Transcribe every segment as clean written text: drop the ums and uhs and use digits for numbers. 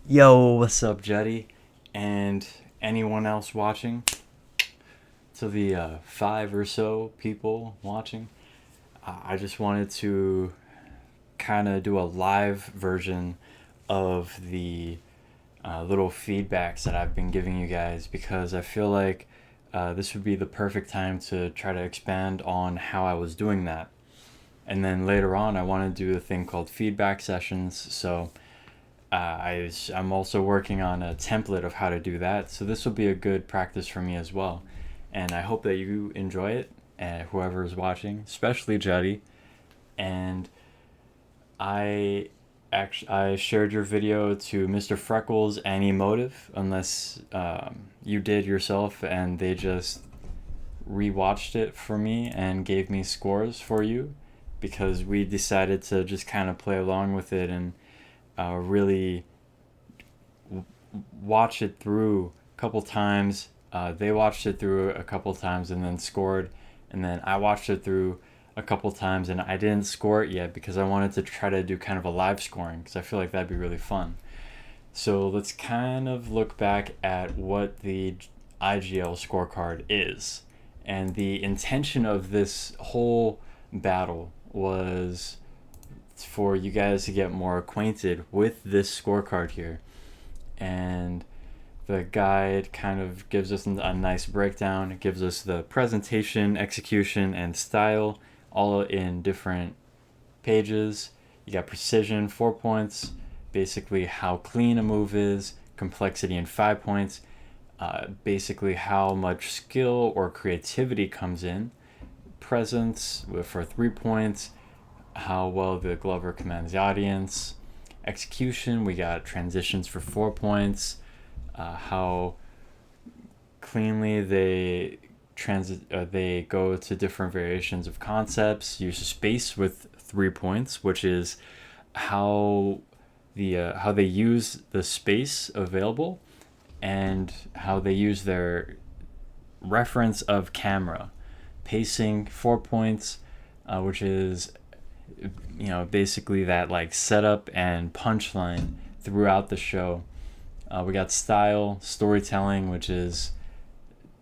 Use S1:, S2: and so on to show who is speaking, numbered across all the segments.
S1: Yo, what's up, Juddy? And anyone else watching? To the five or so people watching, I just wanted to kind of do a live version of the little feedbacks that I've been giving you guys because I feel like this would be the perfect time to try to expand on how I was doing that. And then later on, I want to do a thing called feedback sessions. So I'm also working on a template of how to do that. So this will be a good practice for me as well. And I hope that you enjoy it, and whoever is watching, especially Juddy. And I I shared your video to Mr. Freckles and Emotive, unless you did yourself and they just rewatched it for me and gave me scores for you because we decided to just kind of play along with it and really watch it through a couple times. They watched it through a couple times and then scored, and then I watched it through a couple times and I didn't score it yet because I wanted to try to do kind of a live scoring because I feel like that'd be really fun. So let's kind of look back at what the IGL scorecard is. And the intention of this whole battle was for you guys to get more acquainted with this scorecard here. And the guide kind of gives us a nice breakdown. It gives us the presentation, execution, and style all in different pages. You got precision, 4 points, basically how clean a move is, complexity in 5 points, basically how much skill or creativity comes in, presence for 3 points, how well the Glover commands the audience, execution, we got transitions for 4 points, how cleanly they go to different variations of concepts, use of space with 3 points, which is how how they use the space available and how they use their reference of camera. Pacing 4 points, which is basically that like setup and punchline throughout the show. We got style, storytelling, which is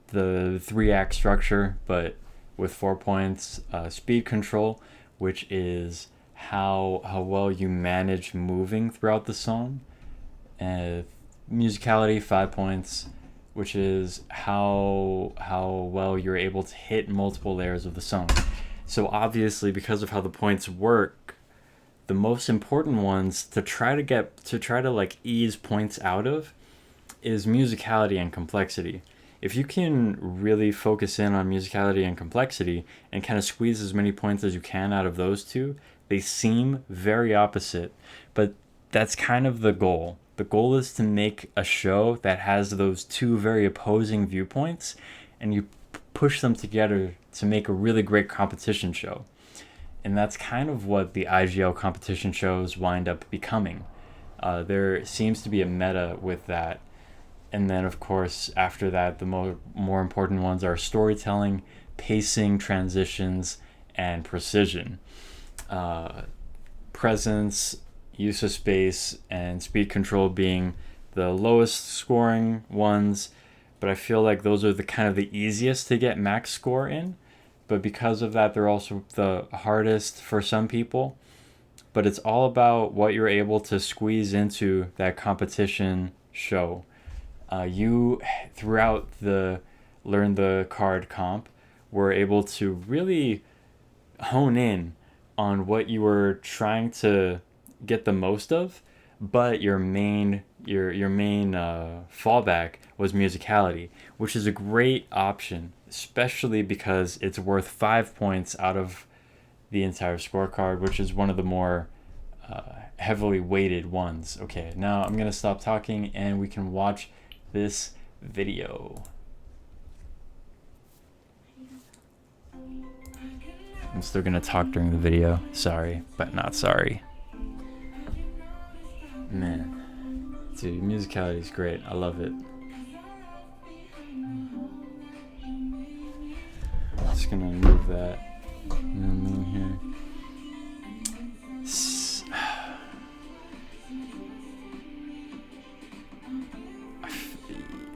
S1: the 3 act structure, but with 4 points. Speed control, which is how well you manage moving throughout the song. Musicality, 5 points, which is how well you're able to hit multiple layers of the song. So obviously, because of how the points work, the most important ones to try to like ease points out of is musicality and complexity. If you can really focus in on musicality and complexity and kind of squeeze as many points as you can out of those two, they seem very opposite, but that's kind of the goal. The goal is to make a show that has those two very opposing viewpoints, and you push them together to make a really great competition show. And that's kind of what the IGL competition shows wind up becoming. There seems to be a meta with that. And then, of course, after that, the more important ones are storytelling, pacing, transitions, and precision. Presence, use of space, and speed control being the lowest scoring ones, but I feel like those are the kind of the easiest to get max score in. But because of that, they're also the hardest for some people. But it's all about what you're able to squeeze into that competition show. You, throughout the Learn the Card comp, were able to really hone in on what you were trying to get the most of, but your main fallback was musicality, which is a great option, especially because it's worth 5 points out of the entire scorecard, which is one of the more heavily weighted ones. Okay, now I'm gonna stop talking and we can watch this video. I'm still gonna talk during the video. Sorry, but not sorry. Man, dude, musicality is great. I love it. Just gonna move that in here.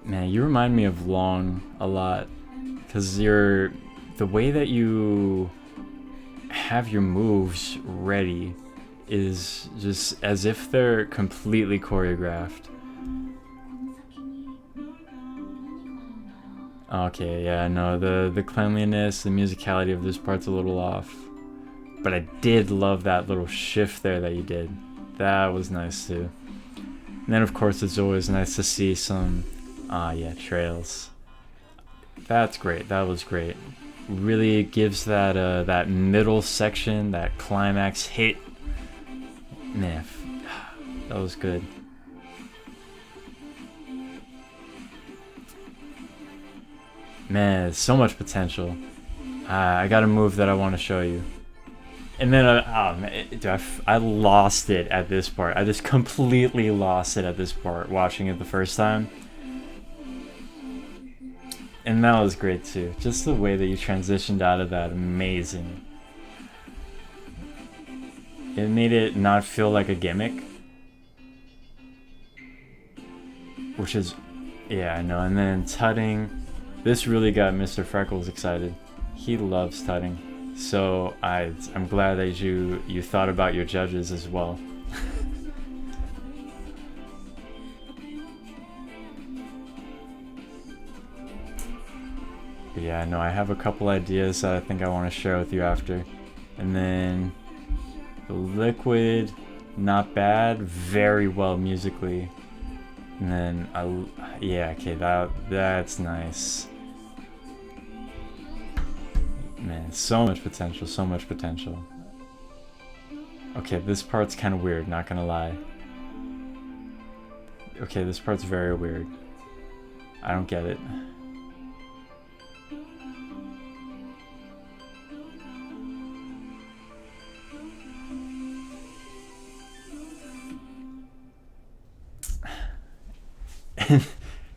S1: Man, you remind me of Long a lot, because you're the way that you have your moves ready is just as if they're completely choreographed. Okay, yeah, no, the cleanliness, the musicality of this part's a little off. But I did love that little shift there that you did. That was nice too. And then of course it's always nice to see some, yeah, trails. That's great, that was great. Really gives that that middle section, that climax hit. Man, that was good. Man, so much potential. I got a move that I want to show you. And then, oh man, dude, I lost it at this part. I just completely lost it at this part, watching it the first time. And that was great too. Just the way that you transitioned out of that, amazing. It made it not feel like a gimmick. Which is, yeah, I know. And then tutting. This really got Mr. Freckles excited. He loves tutting. So I'm glad that you thought about your judges as well. But yeah, no, I have a couple ideas that I think I want to share with you after. And then the liquid, not bad, very well musically. And then yeah, okay, that's nice. Man, so much potential, so much potential. Okay, this part's kind of weird, not gonna lie. Okay, this part's very weird. I don't get it.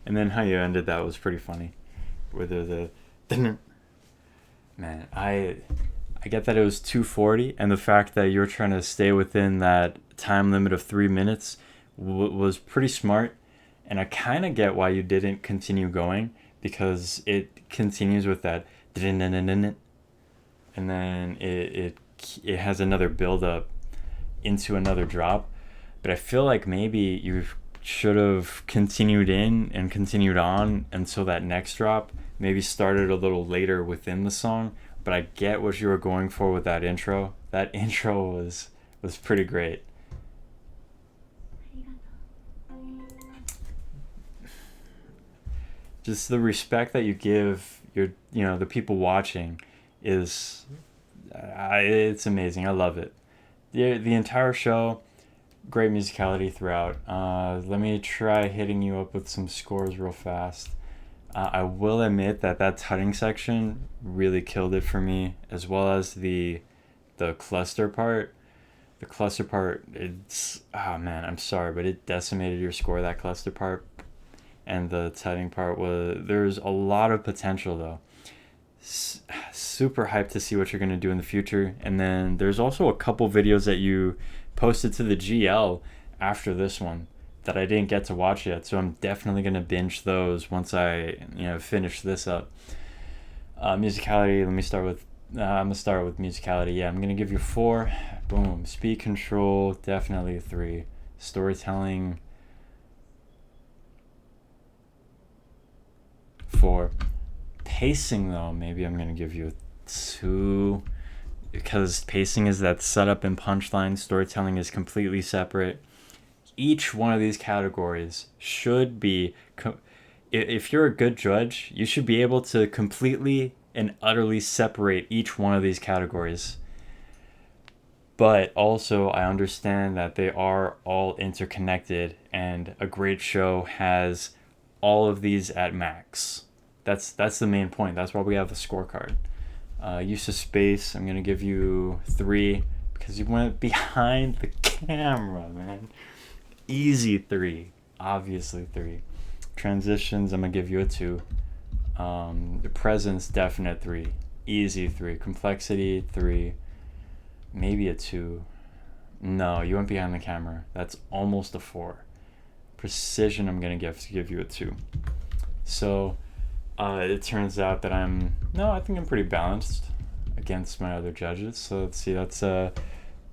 S1: And then how you ended that was pretty funny. Whether the man, I get that it was 2:40, and the fact that you're trying to stay within that time limit of 3 minutes was pretty smart. And I kind of get why you didn't continue going, because it continues with that, and then it has another build up into another drop. But I feel like maybe you should have continued in and continued on until that next drop. Maybe started a little later within the song. But I get what you were going for with that intro. That intro was pretty great. Just the respect that you give the people watching is it's amazing. I love it. The entire show, great musicality throughout. Let me try hitting you up with some scores real fast. I will admit that tutting section really killed it for me, as well as the cluster part. The cluster part, it's, oh man, I'm sorry, but it decimated your score, that cluster part. And the tutting part there's a lot of potential though. Super hyped to see what you're going to do in the future. And then there's also a couple videos that you posted to the GL after this one that I didn't get to watch yet, so I'm definitely going to binge those once I finish this up. Musicality, let me start with I'm going to start with musicality. Yeah, I'm going to give you 4. Boom. Speed control, definitely a 3. Storytelling, 4. Pacing though, maybe I'm going to give you a 2, because pacing is that setup and punchline. Storytelling is completely separate. Each one of these categories should be, if you're a good judge, you should be able to completely and utterly separate each one of these categories. But also, I understand that they are all interconnected, and a great show has all of these at max. That's the main point. That's why we have a scorecard. Use of space, I'm going to give you 3, because you went behind the camera, man. Easy 3, obviously 3. Transitions, I'm gonna give you a 2. The presence, definite 3. Easy 3. Complexity 3. Maybe a 2. No, you went behind the camera. That's almost a 4. Precision, I'm gonna give you a 2. So it turns out that I think I'm pretty balanced against my other judges. So let's see, that's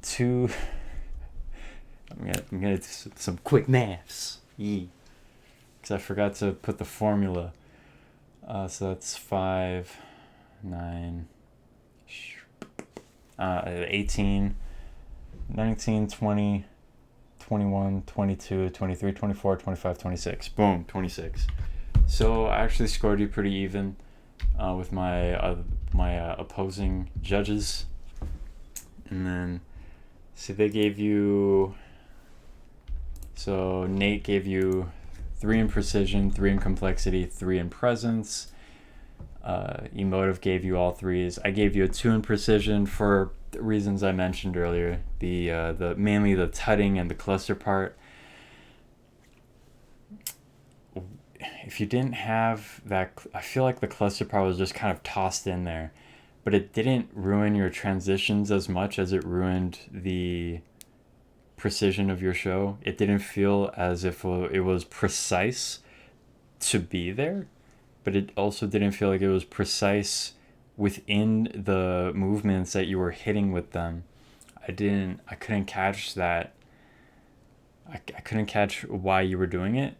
S1: two. I'm gonna do some quick maths. Yeah. Because I forgot to put the formula. So that's 5, 9, 18, 19, 20, 21, 22, 23, 24, 25, 26. Boom, 26. So I actually scored you pretty even with my opposing judges. And then, see, they gave you... So Nate gave you 3 in precision, 3 in complexity, 3 in presence. Emotive gave you all 3s. I gave you a 2 in precision for the reasons I mentioned earlier. The mainly the tutting and the cluster part. If you didn't have that, I feel like the cluster part was just kind of tossed in there, but it didn't ruin your transitions as much as it ruined the precision of your show. It didn't feel as if it was precise to be there, but it also didn't feel like it was precise within the movements that you were hitting with them. I couldn't catch that. I couldn't catch why you were doing it,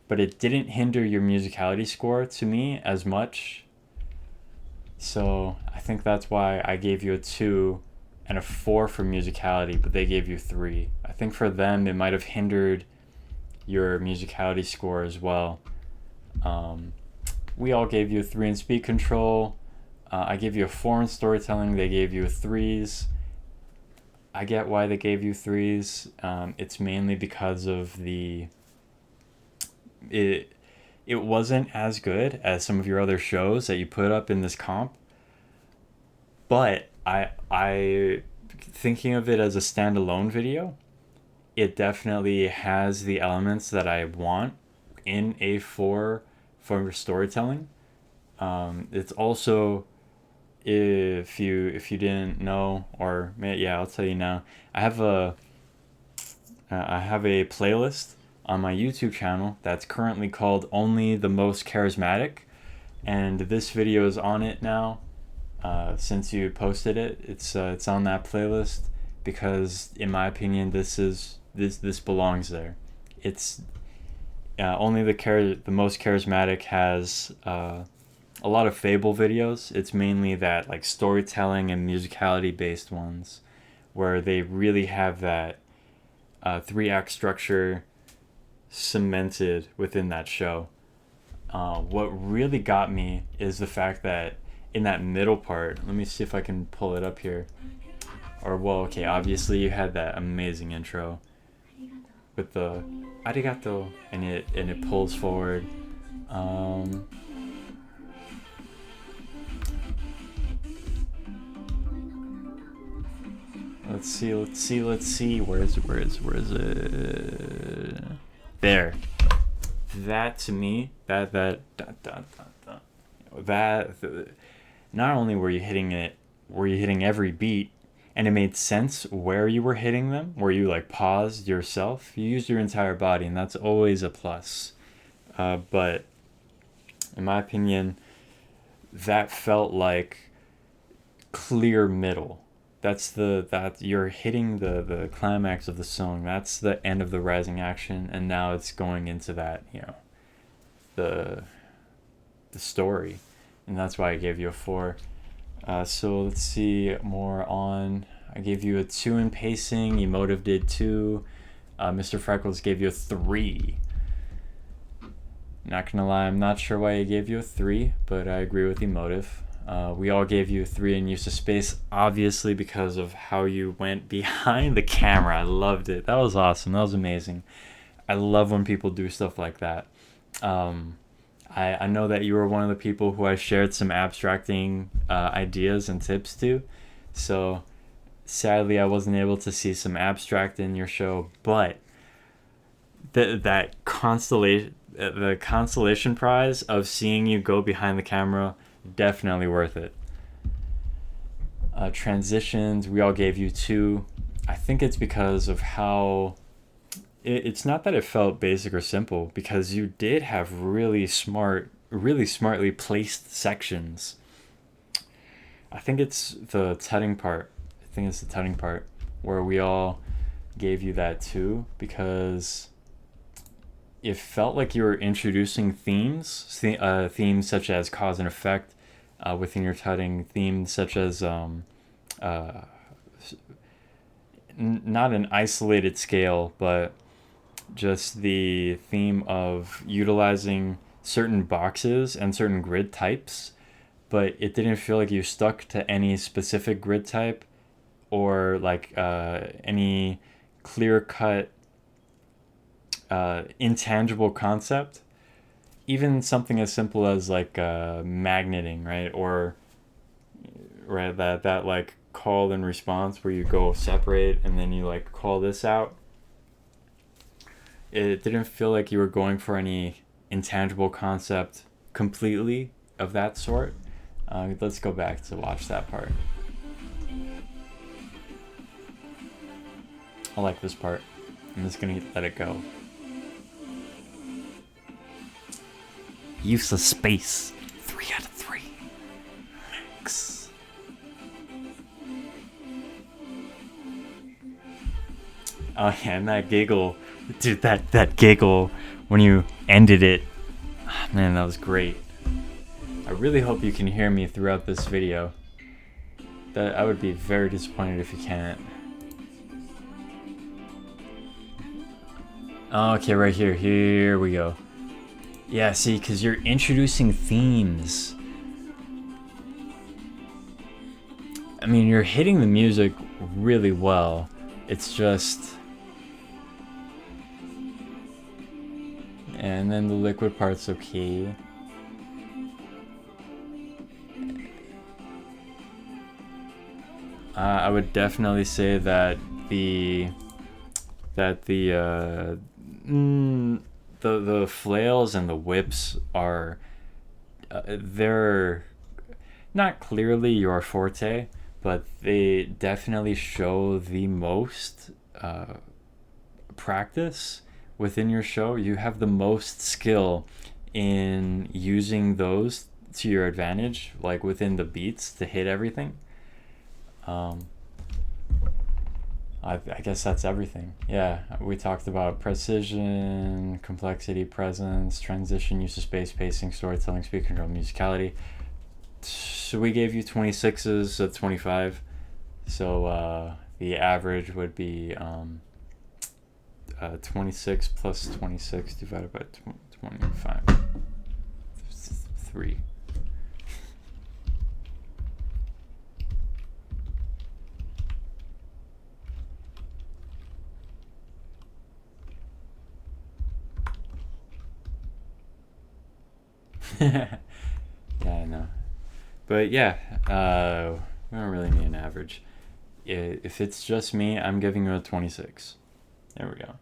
S1: but it didn't hinder your musicality score to me as much. So I think that's why I gave you a 2 and a 4 for musicality, but they gave you 3. I think for them it might have hindered your musicality score as well. We all gave you a 3 in speed control. I gave you a 4 in storytelling. They gave you 3s. I get why they gave you 3s. It's mainly because of it wasn't as good as some of your other shows that you put up in this comp, but I thinking of it as a standalone video, it definitely has the elements that I want in a 4 for storytelling. It's also, if you didn't know, or yeah, I'll tell you now. I have a playlist on my YouTube channel that's currently called Only the Most Charismatic, and this video is on it now. Since you posted it, it's on that playlist because, in my opinion, this belongs there. It's Only the Most Charismatic has a lot of Fable videos. It's mainly that like storytelling and musicality based ones, where they really have that 3-act structure cemented within that show. What really got me is the fact that in that middle part, let me see if I can pull it up here. Okay, obviously you had that amazing intro with the arigato, and it pulls forward. Let's see. Where is it? There. That to me, that not only were you hitting every beat, and it made sense where you were hitting them, where you like paused yourself. You used your entire body, and that's always a plus. But in my opinion, that felt like clear middle. That you're hitting the climax of the song. That's the end of the rising action, and now it's going into that, the story, and that's why I gave you a 4. So let's see more on. I gave you a 2 in pacing. Emotive did 2. Mr. Freckles gave you a 3. Not gonna lie, I'm not sure why he gave you a 3, but I agree with Emotive. We all gave you a 3 in use of space, obviously because of how you went behind the camera. I loved it. That was awesome. That was amazing. I love when people do stuff like that. I know that you were one of the people who I shared some abstracting ideas and tips to. So sadly, I wasn't able to see some abstract in your show, but the consolation prize of seeing you go behind the camera, definitely worth it. Transitions, we all gave you 2. I think it's because of how it's not that it felt basic or simple because you did have really smartly placed sections. I think it's the tutting part. I think it's the tutting part where we all gave you that too because it felt like you were introducing themes such as cause and effect within your tutting, themes such as uh, not an isolated scale, but just the theme of utilizing certain boxes and certain grid types, but it didn't feel like you stuck to any specific grid type or like any clear cut intangible concept. Even something as simple as like magneting, right? Or right that like call and response where you go separate and then you like call this out. It didn't feel like you were going for any intangible concept completely of that sort. Let's go back to watch that part. I like this part. I'm just gonna let it go. Use of space. 3 out of 3. Max. Oh yeah, and that giggle. Dude, that giggle when you ended it. Man, that was great. I really hope you can hear me throughout this video. That I would be very disappointed if you can't. Okay, right here. Here we go. Yeah, see, because you're introducing themes. I mean, you're hitting the music really well. It's just... And then the liquid part's okay. I would definitely say that the flails and the whips are they're not clearly your forte, but they definitely show the most practice within your show. You have the most skill in using those to your advantage, like within the beats to hit everything. I guess that's everything. Yeah, we talked about precision, complexity, presence, transition, use of space, pacing, storytelling, speed control, musicality. So we gave you 26s at 25. So the average would be 26 plus 26 divided by 25. 3. Yeah, I know. But yeah, we don't really need an average. If it's just me, I'm giving you a 26. There we go.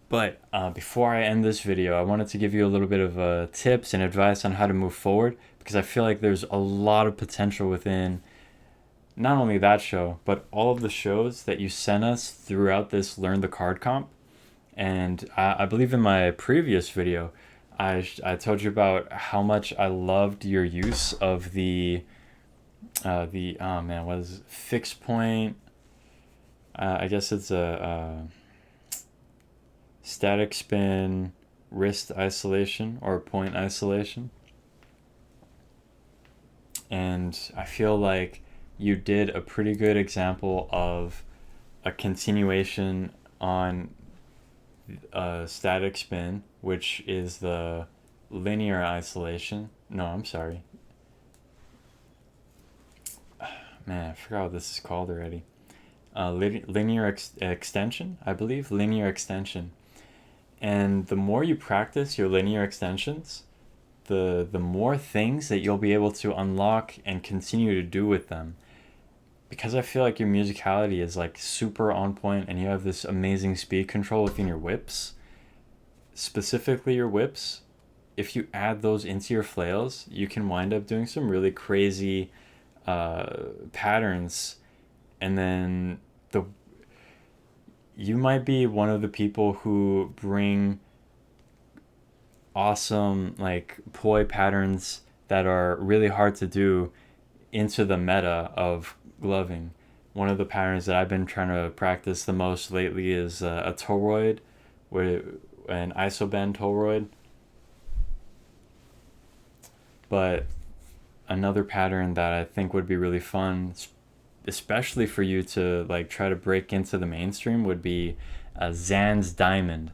S1: But before I end this video, I wanted to give you a little bit of tips and advice on how to move forward because I feel like there's a lot of potential within not only that show, but all of the shows that you sent us throughout this Learn the Card comp. And I believe in my previous video, I told you about how much I loved your use of the oh man, what is it? Fixed point. I guess it's a static spin wrist isolation or point isolation. And I feel like you did a pretty good example of a continuation on static spin, which is the linear isolation. No, I'm sorry. Man, I forgot what this is called already. Linear extension, I believe. Linear extension. And the more you practice your linear extensions, the more things that you'll be able to unlock and continue to do with them. Because I feel like your musicality is like super on point and you have this amazing speed control within your whips. Specifically your whips, if you add those into your flails, you can wind up doing some really crazy patterns. And then you might be one of the people who bring awesome like poi patterns that are really hard to do into the meta of gloving. One of the patterns that I've been trying to practice the most lately is a toroid, where an isobend toroid. But another pattern that I think would be really fun, especially for you to like try to break into the mainstream, would be a Zan's diamond,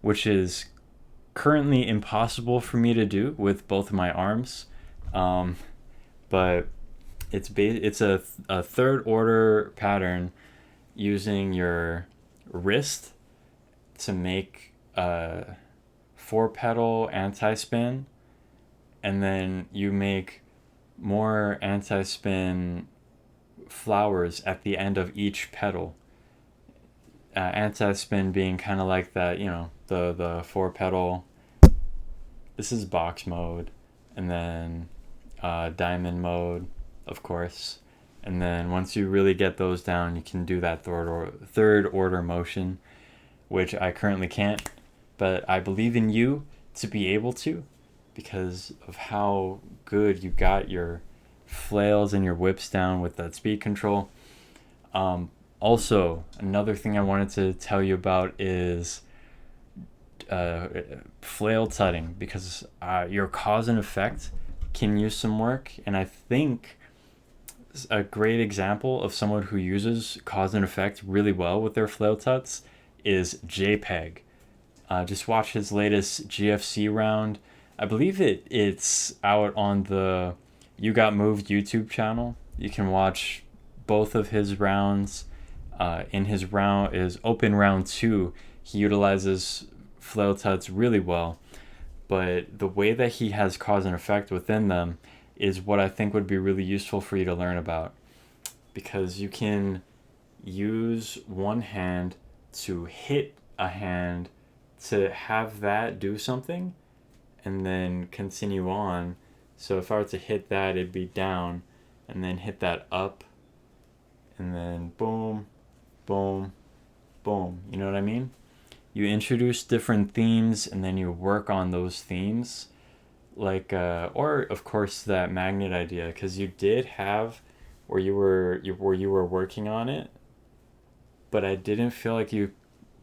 S1: which is currently impossible for me to do with both of my arms. But it's a third order pattern using your wrist to make a 4 petal anti-spin, and then you make more anti-spin flowers at the end of each petal. Anti-spin being kind of like that, the 4 petal. This is box mode, and then diamond mode, of course. And then once you really get those down, you can do that third order motion, which I currently can't, but I believe in you to be able to, because of how good you got your flails and your whips down with that speed control. Also, another thing I wanted to tell you about is flail tutting, because your cause and effect can use some work. And I think a great example of someone who uses cause and effect really well with their flail tuts is JPEG. Just watch his latest GFC round. I believe it's out on the You Got Moved YouTube channel. You can watch both of his rounds. In his open round 2, he utilizes flail tuts really well, but the way that he has cause and effect within them is what I think would be really useful for you to learn about, because you can use one hand to hit a hand to have that do something and then continue on. So if I were to hit that, it'd be down, and then hit that up, and then boom, boom, boom. You know what I mean? You introduce different themes, and then you work on those themes. Like, or of course that magnet idea, because you did have where you were working on it, but I didn't feel like you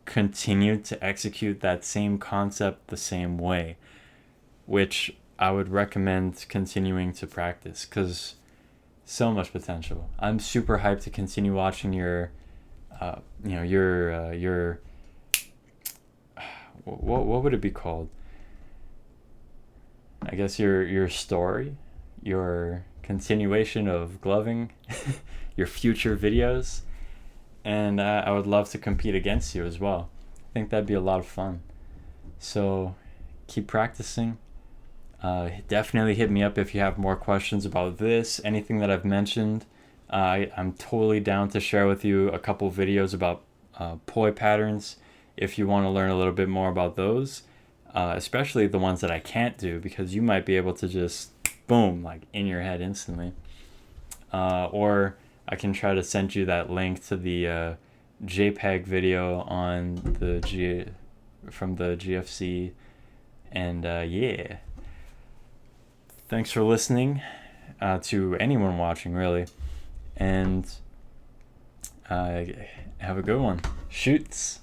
S1: continued to execute that same concept the same way, which I would recommend continuing to practice, because so much potential. I'm super hyped to continue watching your what would it be called? I guess your story, your continuation of gloving, your future videos, and I would love to compete against you as well. I think that'd be a lot of fun. So keep practicing. Definitely hit me up if you have more questions about this, anything that I've mentioned. I'm totally down to share with you a couple videos about poi patterns if you want to learn a little bit more about those, especially the ones that I can't do, because you might be able to just boom, like in your head instantly. Or I can try to send you that link to the JPEG video on from the GFC. And yeah, thanks for listening, to anyone watching really, and have a good one. Shoots.